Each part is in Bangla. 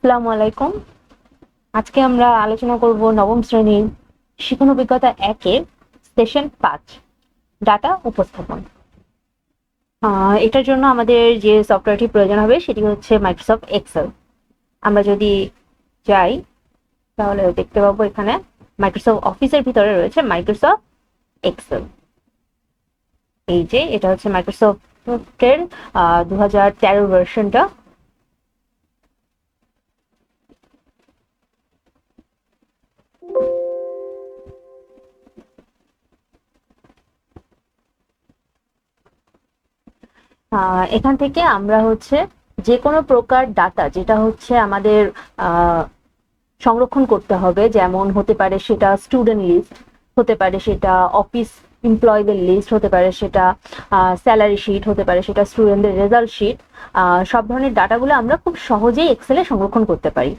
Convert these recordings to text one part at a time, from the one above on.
আসসালামু আলাইকুম। আজকে আমরা আলোচনা করব নবম শ্রেণীর শিখন অভিজ্ঞতা 1-এর সেশন 5 ডাটা উপস্থাপন। এটার জন্য আমাদের যে সফটওয়্যারটি প্রয়োজন হবে সেটি হচ্ছে মাইক্রোসফট এক্সেল। আমরা যদি যাই তাহলে দেখতে পাবো এখানে মাইক্রোসফট অফিসের ভিতরে রয়েছে মাইক্রোসফট এক্সেল। এই যে এটা হচ্ছে মাইক্রোসফটের 2013 ভার্সনটা। এখান থেকে আমরা হচ্ছে যে কোনো প্রকার ডাটা যেটা হচ্ছে আমাদের সংরক্ষণ করতে হবে, যেমন হতে পারে সেটা স্টুডেন্ট লিস্ট, হতে পারে সেটা অফিস এমপ্লয়ীদের লিস্ট, হতে পারে সেটা স্যালারি শিট, হতে পারে সেটা স্টুডেন্টদের রেজাল্ট শিট। সব ধরনের ডাটাগুলো আমরা খুব সহজেই এক্সেলে সংরক্ষণ করতে পারি,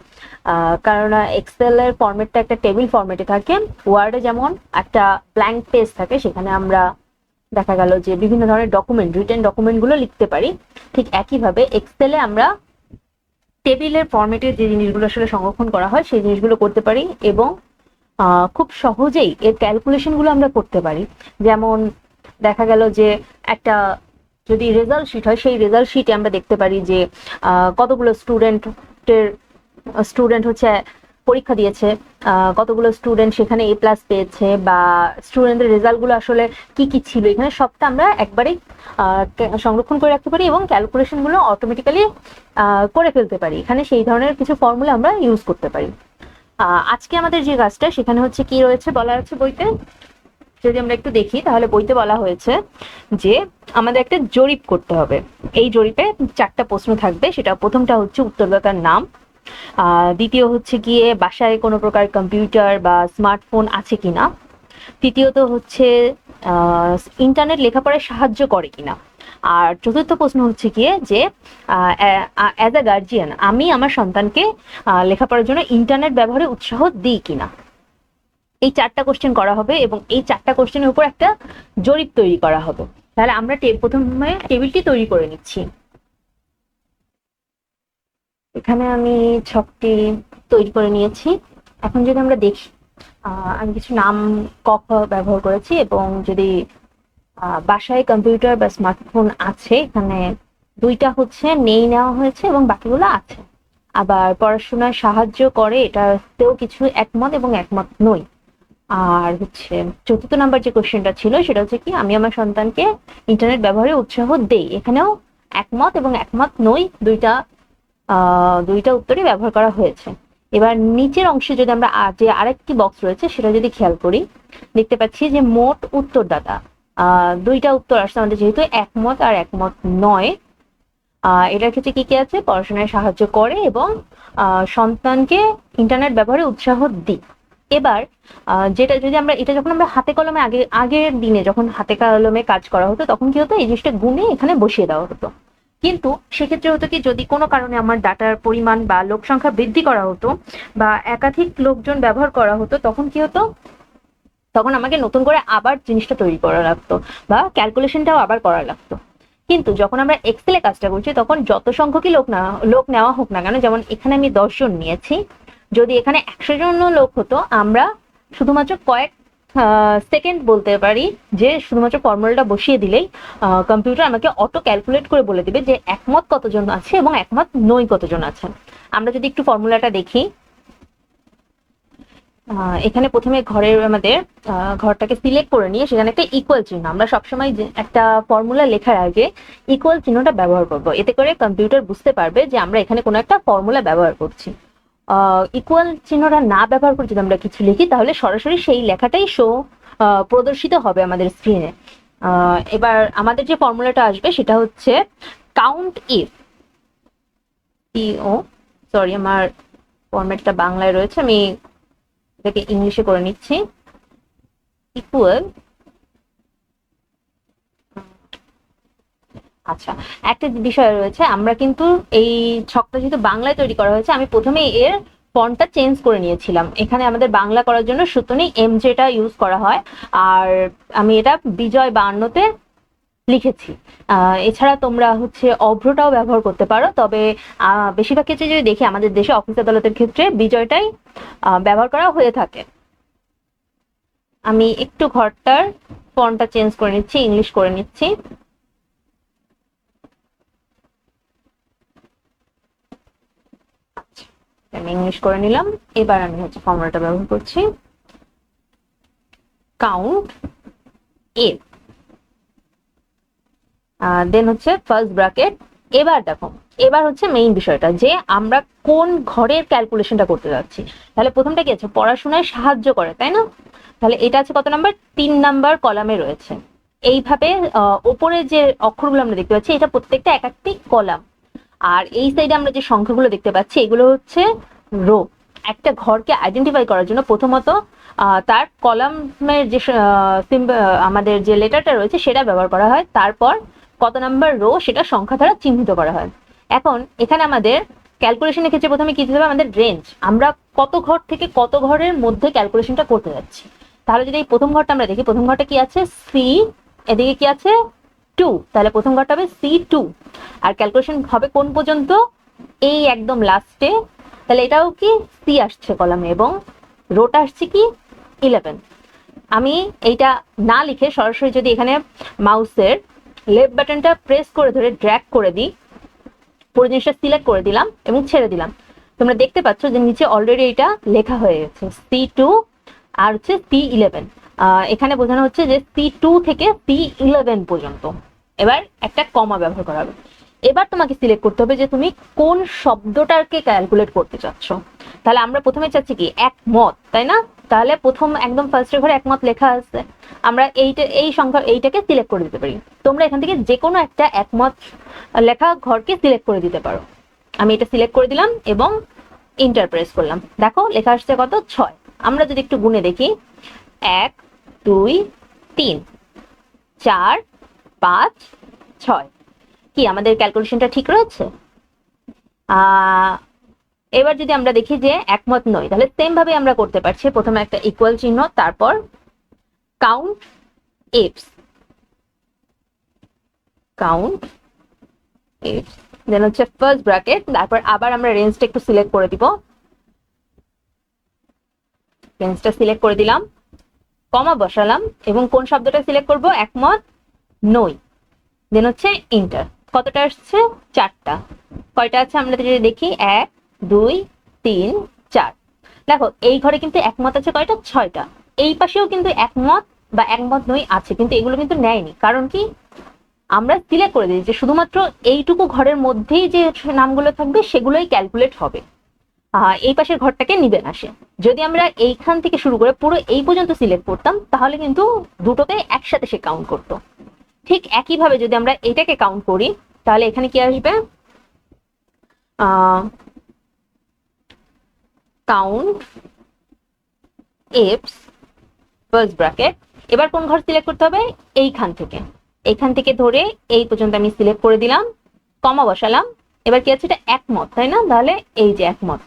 কারণ এক্সেলের ফরম্যাটটা একটা টেবিল ফরম্যাটে থাকে। ওয়ার্ডে যেমন একটা ব্ল্যাঙ্ক পেজ থাকে, সেখানে আমরা দেখা গেল যে বিভিন্ন ধরনের ডকুমেন্ট, রিটেন ডকুমেন্টগুলো লিখতে পারি। ঠিক একইভাবে এক্সেলে আমরা টেবিলের ফরম্যাটে যে জিনিসগুলো আসলে সংরক্ষণ করা হয় সেই জিনিসগুলো করতে পারি এবং খুব সহজেই এর ক্যালকুলেশনগুলো আমরা করতে পারি। যেমন দেখা গেল যে একটা যদি রেজাল্ট শিট হয়, সেই রেজাল্ট শিটে আমরা দেখতে পারি যে কতগুলো স্টুডেন্ট হচ্ছে পরীক্ষা দিয়েছে, কতগুলো স্টুডেন্ট সেখানে A+ পেয়েছে, বা স্টুডেন্টদের রেজাল্টগুলো আসলে কি কি ছিল, এখানে সবটা আমরা একবারেই সংরক্ষণ করে রাখতে পারি এবং ক্যালকুলেশনগুলো অটোমেটিক্যালি করে ফেলতে পারি। এখানে সেই ধরনের কিছু ফর্মুলা আমরা ইউজ করতে পারি। আজকে আমাদের যে কাজটা সেখানে হচ্ছে কি রয়েছে বলা আছে বইতে, যদি আমরা একটু দেখি তাহলে বইতে বলা হয়েছে যে আমাদের একটা জরিপ করতে হবে। এই জরিপে 4টা প্রশ্ন থাকবে। সেটা প্রথমটা হচ্ছে উত্তরদাতার নাম, দ্বিতীয় হচ্ছে গিয়ে বাসায় কোনো প্রকার কম্পিউটার বা স্মার্টফোন আছে কিনা, তৃতীয়ত হচ্ছে ইন্টারনেট লেখাপড়ায় সাহায্য করে কিনা, আর চতুর্থ প্রশ্ন হচ্ছে গিয়ে যে অ্যাজ আ গার্জিয়ান আমি আমার সন্তানকে লেখাপড়ার জন্য ইন্টারনেট ব্যবহারে উৎসাহ দিই কিনা। এই 4টা কোশ্চেন করা হবে এবং এই 4টা কোশ্চেনের উপর একটা জরিপ তৈরি করা হবে। তাহলে আমরা প্রথমে টেবিলটি তৈরি করে নিচ্ছি। এখানে আমি ছকটি তৈরি করে নিয়েছি। এখন যদি আমরা দেখি, আমি কিছু নাম ক-খ ব্যবহার করেছি এবং যদি বাসায় কম্পিউটার বা স্মার্টফোন আছে, এখানে 2টা হচ্ছে নেই নেওয়া হয়েছে এবং বাকিগুলো আছে। আবার পড়াশোনায় সাহায্য করে, এটাতেও কিছু একমত এবং একমত নই। আর হচ্ছে চতুর্থ নাম্বার যে কোশ্চেনটা ছিল সেটা হচ্ছে কি আমি আমার সন্তানকে ইন্টারনেট ব্যবহারে উৎসাহ দেই, এখানেও একমত এবং একমত নই, দুইটা উত্তরই ব্যবহার করা হয়েছে। এবার নিচের অংশে যদি আমরা যে আরেকটি বক্স রয়েছে সেটা যদি খেয়াল করি, দেখতে পাচ্ছি যে মোট উত্তরদাতা 2টা উত্তর আসছে আমাদের, যেহেতু একমত আর একমত নয়। এটার ক্ষেত্রে কি কি আছে, পড়াশোনায় সাহায্য করে এবং সন্তানকে ইন্টারনেট ব্যবহারে উৎসাহ দিই। এবার যেটা যদি আমরা এটা যখন আমরা হাতে কলমে আগের দিনে যখন হাতে কলমে কাজ করা হতো তখন কি হতো, এই জিনিসটা গুণে এখানে বসিয়ে দেওয়া হতো। কিন্তু সেক্ষেত্রে হতো কি, যদি কোনো কারণে আমার ডাটার পরিমাণ বা লোক সংখ্যা বৃদ্ধি করা হতো বা একাধিক লোকজন ব্যবহার করা হতো, তখন কি হতো, তখন আমাকে নতুন করে আবার জিনিসটা তৈরি করা লাগতো বা ক্যালকুলেশনটাও আবার করা লাগতো। কিন্তু যখন আমরা এক্সেলে কাজটা করছি তখন যত সংখ্যকই লোক নেওয়া হোক না কেন, যেমন এখানে আমি 10 জন নিয়েছি, যদি এখানে 100 জন লোক হতো, আমরা শুধুমাত্র কয়েক সেকেন্ড বলতে পারি যে শুধুমাত্র ফর্মুলাটা বসিয়ে দিলেই কম্পিউটার আমাকে অটো ক্যালকুলেট করে বলে দিবে যে একমত কতজন আছে এবং একমত নই কতজন আছেন। আমরা যদি একটু ফর্মুলাটা দেখি, এখানে প্রথমে আমাদের ঘরটাকে সিলেক্ট করে নিয়ে সেখানে একটা ইকুয়াল চিহ্ন, আমরা সবসময় একটা ফর্মুলা লেখার আগে ইকুয়াল চিহ্নটা ব্যবহার করব, এতে করে কম্পিউটার বুঝতে পারবে যে আমরা এখানে কোনো একটা ফর্মুলা ব্যবহার করছি। ইকুয়াল চিহ্নটা না ব্যবহার করে যদি আমরা কিছু লিখি তাহলে সরাসরি সেই লেখাটাই প্রদর্শিত হবে আমাদের স্ক্রিনে। এবার আমাদের যে ফর্মুলাটা আসবে সেটা হচ্ছে কাউন্ট ইফ, সরি আমার ফরম্যাটটা বাংলায় রয়েছে, আমি এটাকে ইংলিশে করে নিচ্ছি। ইকুয়াল, আচ্ছা একটা বিষয় রয়েছে, আমরা কিন্তু এই ছকটা যেহেতু বাংলায় তৈরি করা হয়েছে, আমি প্রথমে এর ফন্টটা চেঞ্জ করে নিয়েছিলাম। এখানে আমাদের বাংলা করার জন্য সুতরাং MJটা ইউজ করা হয়, আর আমি এটা বিজয় 52-তে লিখেছি। এছাড়া তোমরা হচ্ছে অভ্রটাও ব্যবহার করতে পারো, তবে বেশিরভাগ ক্ষেত্রে যদি দেখি আমাদের দেশে অফিস আদালতের ক্ষেত্রে বিজয়টাই ব্যবহার করা হয়ে থাকে। আমি একটু ঘরটার ফন্টটা চেঞ্জ করে নিচ্ছি, ইংলিশ করে নিচ্ছি। আমি ইংলিশ করে নিলাম। এবার আমি হচ্ছে ফর্মুলাটা ব্যবহার করছি, কাউন্ট এ, দেন হচ্ছে ফার্স্ট ব্র্যাকেট। এবার দেখো, এবার হচ্ছে মেইন বিষয়টা যে আমরা কোন ঘরের ক্যালকুলেশনটা করতে যাচ্ছি। তাহলে প্রথমটা কি আছে, পড়াশোনায় সাহায্য করে, তাই না? তাহলে এটা আছে কত নাম্বার, 3 নাম্বার কলামে রয়েছে। এইভাবে ওপরে যে অক্ষরগুলো আমরা দেখতে পাচ্ছি এটা প্রত্যেকটা এক একটি কলাম, আর এই সাইডে আমরা যে সংখ্যাগুলো দেখতে পাচ্ছি এগুলো হচ্ছে রো। একটা ঘরকে আইডেন্টিফাই করার জন্য প্রথমত তার কলামের যে আমাদের যে লেটারটা রয়েছে সেটা ব্যবহার করা হয়, তারপর কত নাম্বার রো সেটা সংখ্যা দ্বারা চিহ্নিত করা হয়। এখন এখানে আমাদের ক্যালকুলেশনের ক্ষেত্রে প্রথমে কি দিতে হবে, আমাদের রেঞ্জ, আমরা কত ঘর থেকে কত ঘরের মধ্যে ক্যালকুলেশনটা করতে যাচ্ছি। তাহলে যদি এই প্রথম ঘরটা আমরা দেখি, প্রথম ঘরটা কি আছে সি, এদিকে কি আছে 2, তাহলে প্রথম ঘরটা হবে C2, আর ক্যালকুলেশন হবে কোন পর্যন্ত, এই একদম লাস্টে। তাহলে এটাও কি সি আসছে কলামে এবং রোটা আসছে কি 11। আমি এইটা না লিখে সরাসরি যদি এখানে মাউসের লেফট বাটনটা প্রেস করে ধরে ড্র্যাগ করে দিই, পুরো জিনিসটা সিলেক্ট করে দিলাম এবং ছেড়ে দিলাম, তোমরা দেখতে পাচ্ছ যে নিচে অলরেডি এটা লেখা হয়ে গেছে C2 আর হচ্ছে C11। এখানে বোঝানো হচ্ছে যে C2 থেকে C11 পর্যন্ত। এবার একটা কমা ব্যবহার করা হবে। এবার তোমাকে সিলেক্ট করতে হবে যে তুমি কোন শব্দটাকে ক্যালকুলেট করতে চাচ্ছ। তাহলে আমরা প্রথমে চাচ্ছি কি একমত, তাই না? তাহলে প্রথম একদম ফার্স্টের ঘরে একমত লেখা আছে, আমরা এই সংখ্যা এইটাকে সিলেক্ট করে দিতে পারি। তোমরা এখান থেকে যে কোনো একটা একমত লেখা ঘরকে সিলেক্ট করে দিতে পারো। আমি এটা সিলেক্ট করে দিলাম এবং এন্টার প্রেস করলাম। দেখো লেখা আসছে কত, 6। আমরা যদি একটু গুনে দেখি, 1 2 3 4 5 6, কি আমাদের ক্যালকুলেশনটা ঠিক রয়েছে? এবার যদি আমরা দেখি যে একমত নই, তাহলে সেম ভাবে আমরা করতে পারছি। প্রথমে একটা ইকুয়াল চিহ্ন, তারপর কাউন্ট এফস, কাউন্ট এফস, দেন হচ্ছে ফার্স্ট ব্র্যাকেট, তারপর আবার আমরা রেঞ্জটা একটু সিলেক্ট করে দিব, রেঞ্জটা সিলেক্ট করে দিলাম, কমা বসালাম এবং কোন শব্দটা সিলেক্ট করব, একমত নই, দেন হচ্ছে এন্টার। কতটা আসছে, 4টা। কয়টা আছে আমরা যদি দেখি, 1 2 3 4। দেখো এই ঘরে কিন্তু একমত আছে কয়টা, 6টা। এই পাশেও কিন্তু একমত বা একমত নই আছে, কিন্তু এগুলো কিন্তু নেয়নি। কারণ কি, আমরা সিলেক্ট করে দিই যে শুধুমাত্র এইটুকু ঘরের মধ্যেই যে নামগুলো থাকবে সেগুলোই ক্যালকুলেট হবে, এই পাশের ঘরটাকে নিবে না সে। যদি আমরা এইখান থেকে শুরু করে পুরো এই পর্যন্ত সিলেক্ট করতাম তাহলে কিন্তু দুটোকে একসাথে সে কাউন্ট করতো। ঠিক একইভাবে যদি আমরা এটাকে কাউন্ট করি তাহলে এখানে কি আসবে, কাউন্ট এফস ফার্স্ট ব্র্যাকেট। এবার কোন ঘর সিলেক্ট করতে হবে, এইখান থেকে ধরে এই পর্যন্ত আমি সিলেক্ট করে দিলাম, কমা বসালাম। এবার কি আছে, এটা একমত, তাই না? তাহলে এই যে একমত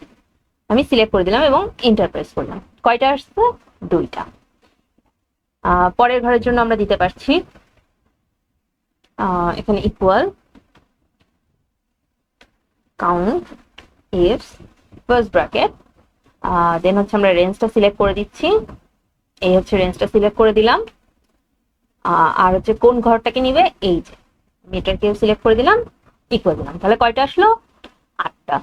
আমি সিলেক্ট করে দিলাম এবং এন্টার প্রেস করলাম। কয়টা আসছে, 2টা। পরের ঘরের জন্য আমরা দিতে পারছি, এখানে ইকুয়াল কাউন্ট এফস ফার্স্ট ব্র্যাকেট, দেন হচ্ছে আমরা রেঞ্জটা সিলেক্ট করে দিচ্ছি, এই হচ্ছে রেঞ্জটা সিলেক্ট করে দিলাম, আর হচ্ছে কোন ঘরটাকে নিবে, এই যে মিটারকে সিলেক্ট করে দিলাম, ইকুয়াল দিলাম। তাহলে কয়টা আসলো, 8টা।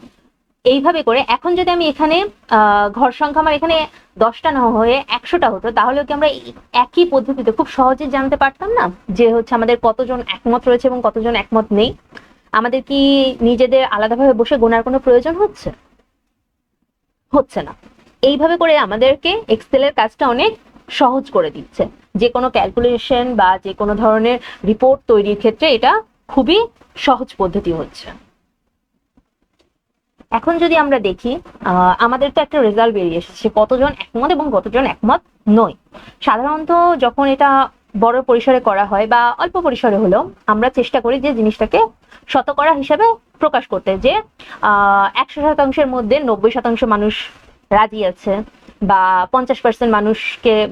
এইভাবে করে এখন যদি আমি এখানে ঘর সংখ্যা আমার এখানে 10টা না হয়ে 100টা হতো, তাহলেও কি আমরা একই পদ্ধতিতে খুব সহজে জানতে পারতাম না যে হচ্ছে আমাদের কতজন একমত রয়েছে এবং কতজন একমত নেই? আমাদের কি নিজেদের আলাদাভাবে বসে গোনার কোনো প্রয়োজন হচ্ছে না। এইভাবে করে আমাদেরকে এক্সেলের কাজটা অনেক সহজ করে দিচ্ছে। যে কোনো ক্যালকুলেশন বা যে কোনো ধরনের রিপোর্ট তৈরির ক্ষেত্রে এটা খুবই সহজ পদ্ধতি হচ্ছে। এখন যদি আমরা দেখি, আমাদের তো একটা রেজাল্ট বেরিয়ে এসেছে কতজন একমত এবং কতজন একমত নয়। সাধারণত যখন এটা বড় পরিসরে করা হয় বা অল্প পরিসরে হলেও আমরা চেষ্টা করি যে জিনিসটাকে শতকরা হিসাবে প্রকাশ করতে, যে 100% মধ্যে 90% মানুষ রাজি আছে বা 50%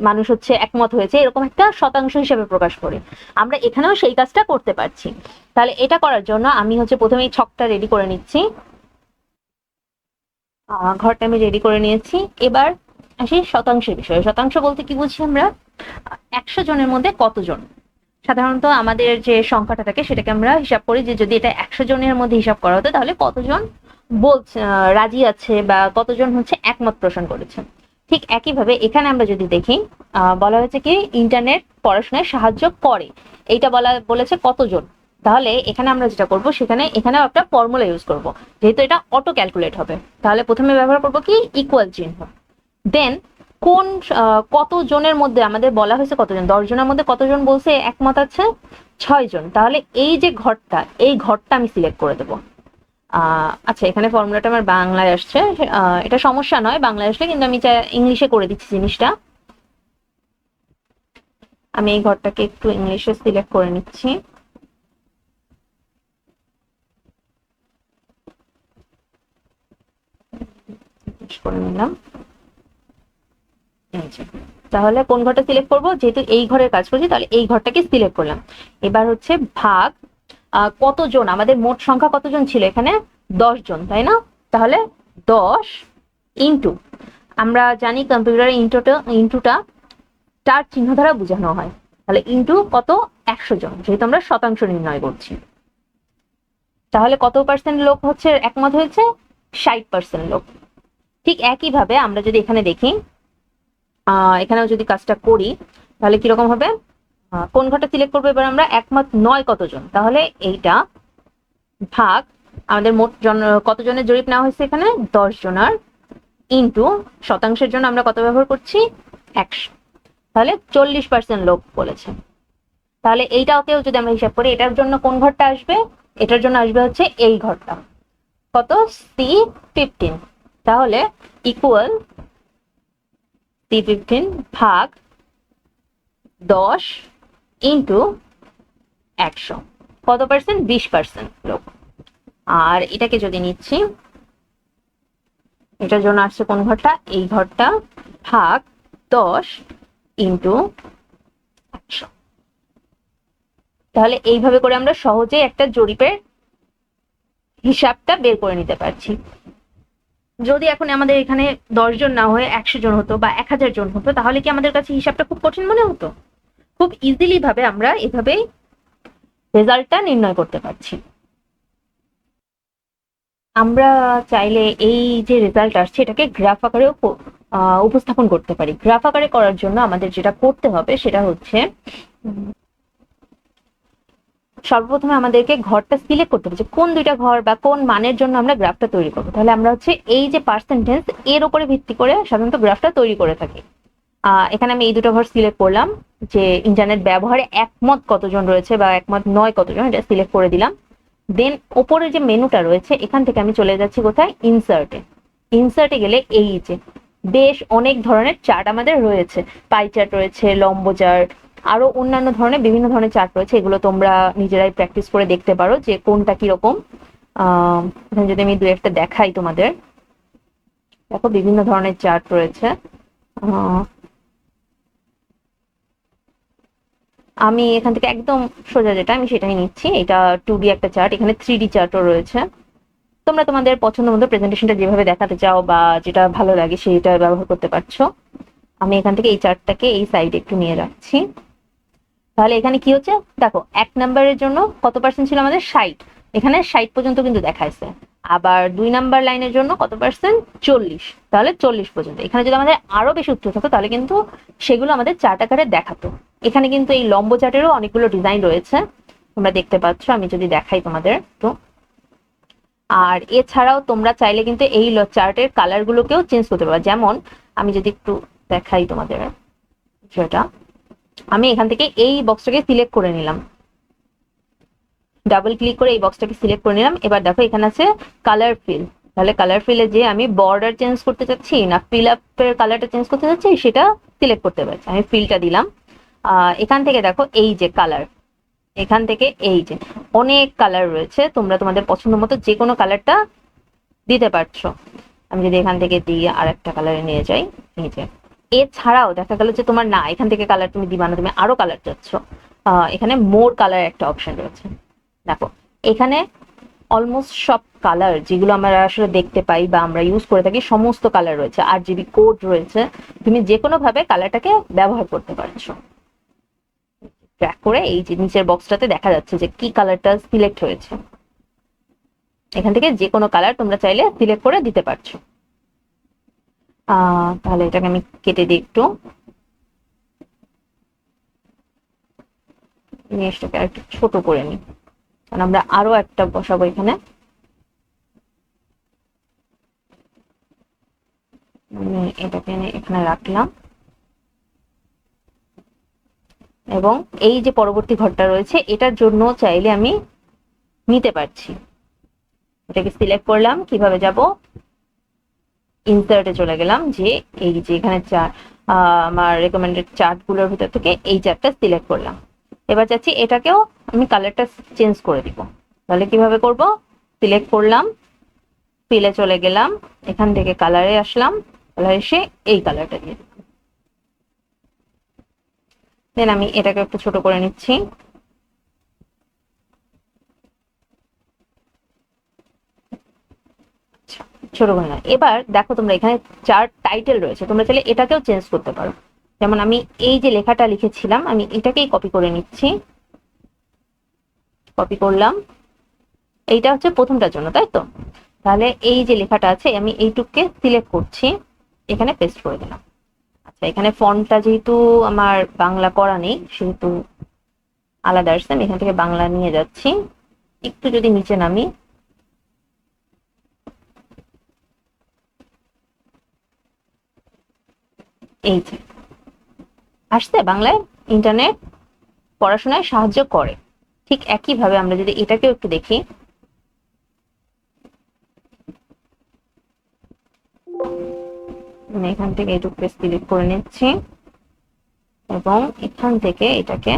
মানুষ হচ্ছে একমত হয়েছে, এরকম একটা শতাংশ হিসেবে প্রকাশ করি। আমরা এখানেও সেই কাজটা করতে পারছি। তাহলে এটা করার জন্য আমি হচ্ছে প্রথমে এই ছকটা রেডি করে নিচ্ছি। ঘরটা আমি রেডি করে নিয়েছি। এবার আসি শতাংশের বিষয়ে। শতাংশ বলতে কি বুঝি আমরা? 100 জনের মধ্যে কতজন। সাধারণত আমাদের যে সংখ্যাটা থাকে সেটাকে আমরা হিসাব করি যে যদি এটা 100 জনের মধ্যে হিসাব করা হতো তাহলে কতজন বলছে রাজি আছে বা কতজন হচ্ছে একমত পোষণ করেছে। ঠিক একইভাবে এখানে আমরা যদি দেখি, বলা হয়েছে কি ইন্টারনেট পড়াশোনায় সাহায্য করে, এইটা বলেছে কতজন। তাহলে এখানে আমরা যেটা করব, এখানেও একটা ফর্মুলা ইউজ করব, যেহেতু এটা অটো ক্যালকুলেট হবে। তাহলে প্রথমে ব্যবহার করব কি ইকুয়াল চিহ্ন। দেন কোন কত জনের মধ্যে আমাদের বলা হয়েছে কতজন, 10 জনের মধ্যে কতজন বলছে একমত আছে? 6 জন। তাহলে এই যে ঘরটা, এই ঘরটা আমি সিলেক্ট করে দেবো। আচ্ছা, এখানে ফর্মুলাটা আমার বাংলায় আসছে, এটা সমস্যা নয় বাংলায় আসলে, কিন্তু আমি ইংলিশে করে দিচ্ছি জিনিসটা। আমি এই ঘরটাকে একটু ইংলিশে সিলেক্ট করে নিচ্ছি। করে নিলাম। তাহলে কোন ঘরটা সিলেক্ট করব? যেহেতু এই ঘরের কাজ করছি তাহলে এই ঘরটাকে সিলেক্ট করলাম। এবার হচ্ছে ভাগ কতজন, আমাদের মোট সংখ্যা কতজন ছিল এখানে? 10 জন, তাই না? তাহলে 10 ইন্টু, আমরা জানি কম্পিউটারে ইন্টুটা স্টার চিহ্ন দ্বারা বোঝানো হয়। তাহলে ইন্টু কত? 100 জন, যেহেতু আমরা শতাংশ নির্ণয় করছি। তাহলে কত পার্সেন্ট লোক হচ্ছে একমত হয়েছে? 60% লোক। ঠিক একইভাবে আমরা যদি এখানে দেখি, এখানেও যদি কাজটা করি তাহলে কিরকম হবে? কোন ঘরটা সিলেক্ট করবো এবার আমরা? একমত নয় কতজন। তাহলে এইটা ভাগ আমাদের মোট কতজনের জরিপ নেওয়া হয়েছে এখানে? 10 জনের, ইন্টু শতাংশের জন্য আমরা কত ব্যবহার করছি? 100। তাহলে 40% লোক বলেছে। তাহলে এইটাকেও যদি আমরা হিসাব করি, এটার জন্য কোন ঘরটা আসবে? এটার জন্য আসবে হচ্ছে এই ঘরটা, কত? C15। তাহলে ইকুয়াল C15 ভাগ 10 ইন্টু 100। কত পার্সেন্ট? 20% লোক। আর এটাকে যদি নিচ্ছি, এটার জন্য আসছে কোন ঘরটা? এই ঘরটা, ভাগ 10 ইন্টু 100। তাহলে এইভাবে করে আমরা সহজেই একটা জরিপের হিসাবটা বের করে নিতে পারছি। যদি এখন আমাদের এখানে 10 জন না হয়ে 100 জন হতো বা 1000 জন হতো, তাহলে কি আমাদের কাছে হিসাবটা খুব কঠিন মনে হতো? খুব ইজিলি ভাবে আমরা এভাবেই রেজাল্টটা নির্ণয় করতে পারছি। আমরা চাইলে এই যে রেজাল্ট আসছে এটাকে গ্রাফ আকারেও উপস্থাপন করতে পারি। গ্রাফ আকারে করার জন্য আমাদের যেটা করতে হবে সেটা হচ্ছে, সর্বপ্রথমে আমাদেরকে ঘরটা সিলেক্ট করতে হবে যে কোন দুইটা ঘর বা কোন মানের জন্য আমরা গ্রাফটা তৈরি করবো। তাহলে আমরা হচ্ছে এই যে পার্সেন্টেজ, এর উপরে ভিত্তি করে সাধারণত গ্রাফটা তৈরি করে থাকি। এখানে আমি এই দুটো ঘর সিলেক্ট করলাম, যে ইন্টারনেট ব্যবহারে একমত কতজন রয়েছে বা একমত নয় কতজন, এটা সিলেক্ট করে দিলাম। দেন ওপরে যে মেনুটা রয়েছে এখান থেকে আমি চলে যাচ্ছি কোথায়? ইনসার্টে গেলে এই যে বেশ অনেক ধরনের চার্ট আমাদের রয়েছে, পাই চার্ট রয়েছে, লম্ব চার্ট, আরো অন্যান্য ধরনের বিভিন্ন ধরনের চার্ট রয়েছে। এগুলো তোমরা নিজেরাই প্র্যাকটিস করে দেখতে পারো যে কোনটা কিরকম। যদি আমি দু একটা দেখাই তোমাদের, দেখো বিভিন্ন ধরনের চার্ট রয়েছে। আমি এখান থেকে একদম সোজা যেটা আমি সেটাই নিচ্ছি। এটা 2D একটা চার্ট, এখানে 3D চার্টও রয়েছে। তোমরা তোমাদের পছন্দ মতো প্রেজেন্টেশনটা যেভাবে দেখাতে চাও বা যেটা ভালো লাগে সেটা ব্যবহার করতে পারছো। আমি এখান থেকে এই চার্টটাকে এই সাইডে একটু নিয়ে রাখছি। তাহলে এখানে কি হচ্ছে দেখো, 1 নাম্বারের জন্য কত পার্সেন্ট ছিল আমাদের? 60। এখানে 60 পর্যন্ত কিন্তু দেখাইছে। আবার 2 নাম্বার লাইনের জন্য কত পার্সেন্ট? 40। তাহলে 40 পর্যন্ত। এখানে যদি আমাদের আরো বেশি উত্তর থাকতো তাহলে কিন্তু সেগুলো আমাদের চার্ট আকারে দেখাতো। এখানে কিন্তু এই লম্ব চার্টেরও অনেকগুলো ডিজাইন রয়েছে, তোমরা দেখতে পাচ্ছ। আমি যদি দেখাই তোমাদের তো, আর এছাড়াও তোমরা চাইলে কিন্তু এই চার্টের কালার গুলোকেও চেঞ্জ করতে পারবে। যেমন আমি যদি একটু দেখাই তোমাদের সেটা, আমি এখান থেকে এই বক্সটাকে সিলেক্ট করে নিলাম, ডাবল ক্লিক করে এই বক্সটাকে সিলেক্ট করে নিলাম। এবার দেখো এখানে আছে কালার ফিল। তাহলে কালার ফিলে যে আমি বর্ডার চেঞ্জ করতে চাচ্ছি না ফিল আপের কালারটা চেঞ্জ করতে চাচ্ছি সেটা সিলেক্ট করতে পারছি। আমি ফিলটা দিলাম। এখান থেকে দেখো এই যে কালার, এখান থেকে এই যে অনেক কালার রয়েছে, তোমরা তোমাদের পছন্দ মতো যে কোনো কালারটা দিতে পারছো। আমি যদি এখান থেকে দিয়ে আর একটা কালারে নিয়ে যাই, এই যে এছাড়াও দেখা গেল যে তোমার না এখান থেকে কালার তুমি দিবা না, তুমি আরো কালার চাচ্ছ, এখানে মোর কালার একটা অপশন রয়েছে। দেখো এখানে অলমোস্ট সব কালার যেগুলো আমরা আসলে দেখতে পাই বা আমরা ইউজ করে থাকি সমস্ত কালার রয়েছে, RGB কোড রয়েছে, তুমি যে কোনো ভাবে কালারটাকে ব্যবহার করতে পারছো। ট্র্যাক করে এই যে নিচের বক্সটাতে দেখা যাচ্ছে যে কি কালারটা সিলেক্ট হয়েছে, এখান থেকে যে কোনো কালার তোমরা চাইলে সিলেক্ট করে দিতে পারছো। তাহলে এটাকে আমি কেটে দিই একটু, জিনিসটাকে একটু ছোট করে নিই, কারণ আমরা আরো একটা বসাবো এখানে। এটাকে এখানে রাখলাম, এবং এই যে পরবর্তী ঘরটা রয়েছে এটার জন্য চাইলে আমি নিতে পারছি। এটাকে সিলেক্ট করলাম, কিভাবে যাব, ইনসার্টে চলে গেলাম, যে এই যে এখানে আমার রেকমেন্ডেড চার্ট গুলোর ভিতর থেকে এই চার্টটা সিলেক্ট করলাম। এবার চাচ্ছি এটাকেও আমি কালারটা চেঞ্জ করে দিব। তাহলে কিভাবে করব, সিলেক্ট করলাম, ফিলে চলে গেলাম, এখান থেকে কালারে আসলাম, কালার এসে এই কালারটা দিয়ে দিলাম। দেন আমি এটাকে একটু ছোট করে নিচ্ছি। ছোট করে না। এবার দেখো তোমরা এখানে চার্ট টাইটেল রয়েছে, তোমরা চাইলে এটাকেও চেঞ্জ করতে পারো। যেমন আমি এই যে লেখাটা লিখেছিলাম আমি এটাকেই কপি করে নিচ্ছি, কপি করলাম, এইটা হচ্ছে প্রথমটার জন্য, তাই তো? তাহলে এই যে লেখাটা আছে আমি এইটুককে সিলেক্ট করছি, এখানে পেস্ট করে দিলাম। আচ্ছা, এখানে ফন্টটা যেহেতু আমার বাংলা করা নেই সেহেতু আলাদা আসছে, আমি এখান থেকে বাংলা নিয়ে যাচ্ছি। একটু যদি নিচে নামি, এই যে আসছে বাংলায়। ইন্টারনেট পড়াশোনায় সাহায্য করে, ঠিক একইভাবে আমরা যদি এটাকেও একটু দেখি, এখান থেকে এইটুকু সিলেক্ট করে নিচ্ছি এবং এখান থেকে এটাকে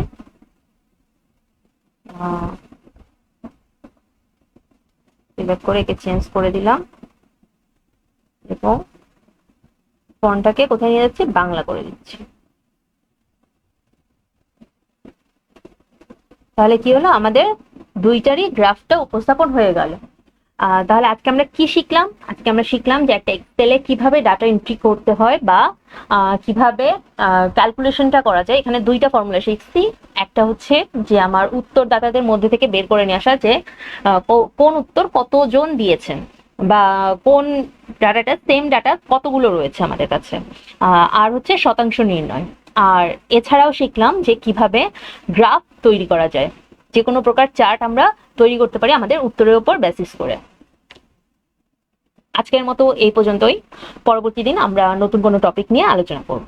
সিলেক্ট করে একে চেঞ্জ করে দিলাম এবং ফন্টটাকে কোথায় নিয়ে যাচ্ছি, বাংলা করে দিচ্ছি। তাহলে কি হলো, আমাদের দুইটারই গ্রাফটা উপস্থাপন হয়ে গেল। তাহলে আজকে আমরা কি শিখলাম, আজকে আমরা শিখলাম যে একটা এক্সেলে কিভাবে ডাটা এন্ট্রি করতে হয় বা কিভাবে ক্যালকুলেশনটা করা যায়। এখানে দুইটা ফর্মুলা শিখছি, একটা হচ্ছে যে আমার উত্তরদাতাদের মধ্যে থেকে বের করে নিয়ে আসা যে কোন উত্তর কতজন দিয়েছেন বা কোন ডাটাটা সেম ডাটা কতগুলো রয়েছে আমাদের কাছে, আর হচ্ছে শতাংশ নির্ণয়। আর এছাড়াও শিখলাম যে কিভাবে গ্রাফ তৈরি করা যায়, যে কোনো প্রকার চার্ট আমরা তৈরি করতে পারি আমাদের উত্তরের উপর বেসিস করে। আজকের মতো এই পর্যন্তই, পরবর্তী দিন আমরা নতুন কোনো টপিক নিয়ে আলোচনা করব।